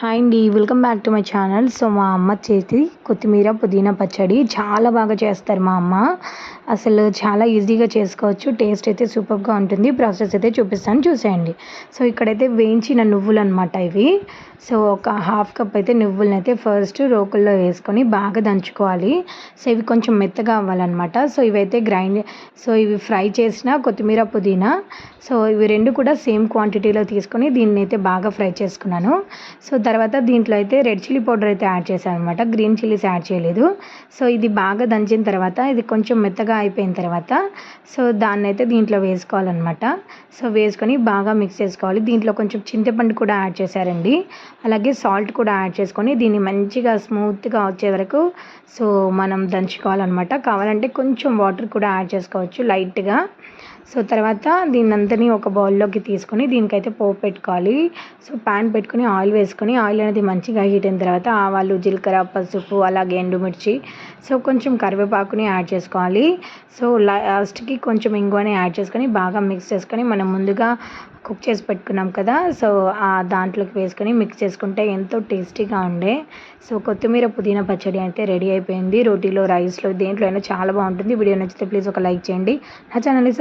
Hi అండి. Welcome back to my channel. So మా అమ్మ చేతి కొత్తిమీర పుదీనా పచ్చడి చాలా బాగా చేస్తారు మా అమ్మ. అసలు చాలా ఈజీగా చేసుకోవచ్చు. టేస్ట్ అయితే సూపర్గా ఉంటుంది. ప్రాసెస్ అయితే చూపిస్తాను, చూసేయండి. సో ఇక్కడైతే వేయించిన నువ్వులు అనమాట ఇవి. సో ఒక హాఫ్ కప్ అయితే నువ్వులను అయితే ఫస్ట్ రోకల్లో వేసుకొని బాగా దంచుకోవాలి. సో ఇవి కొంచెం మెత్తగా అవ్వాలన్నమాట. సో ఇవైతే ఇవి ఫ్రై చేసిన కొత్తిమీర పుదీనా. సో ఇవి రెండు కూడా సేమ్ క్వాంటిటీలో తీసుకొని దీన్ని అయితే బాగా ఫ్రై చేసుకున్నాను. సో తర్వాత దీంట్లో అయితే రెడ్ చిల్లీ పౌడర్ అయితే యాడ్ చేశాను అనమాట. గ్రీన్ చిల్లీస్ యాడ్ చేయలేదు. సో ఇది బాగా దంచిన తర్వాత ఇది కొంచెం మెత్తగా అయిపోయిన తర్వాత సో దాన్ని అయితే దీంట్లో వేసుకోవాలన్నమాట. సో వేసుకొని బాగా మిక్స్ చేసుకోవాలి. దీంట్లో కొంచెం చింతపండు కూడా యాడ్ చేశారండి. అలాగే సాల్ట్ కూడా యాడ్ చేసుకొని దీన్ని మంచిగా స్మూత్గా వచ్చే వరకు సో మనం దంచుకోవాలన్నమాట. కావాలంటే కొంచెం వాటర్ కూడా యాడ్ చేసుకోవచ్చు లైట్గా. సో తర్వాత దీన్నంతని ఒక బౌల్లోకి తీసుకొని దీనికైతే పోపు పెట్టుకోవాలి. సో ప్యాన్ పెట్టుకొని ఆయిల్ వేసుకొని ఆయిల్ అనేది మంచిగా హీట్ అయిన తర్వాత ఆవాలు, జీలకర్ర, పసుపు, అలాగే ఎండుమిర్చి, సో కొంచెం కరివేపాకుని యాడ్ చేసుకోవాలి. సో లాస్ట్కి కొంచెం ఇంగువని యాడ్ చేసుకొని బాగా మిక్స్ చేసుకొని మనం ముందుగా కుక్ చేసి పెట్టుకున్నాం కదా, సో దాంట్లోకి వేసుకొని మిక్స్ చేసుకుంటే ఎంతో టేస్టీగా ఉండే సో కొత్తిమీర పుదీనా పచ్చడి అయితే రెడీ అయిపోయింది. రోటీలో, రైస్లో, దేంట్లో అయినా చాలా బాగుంటుంది. వీడియో నచ్చితే ప్లీజ్ ఒక లైక్ చేయండి. నా ఛానల్ని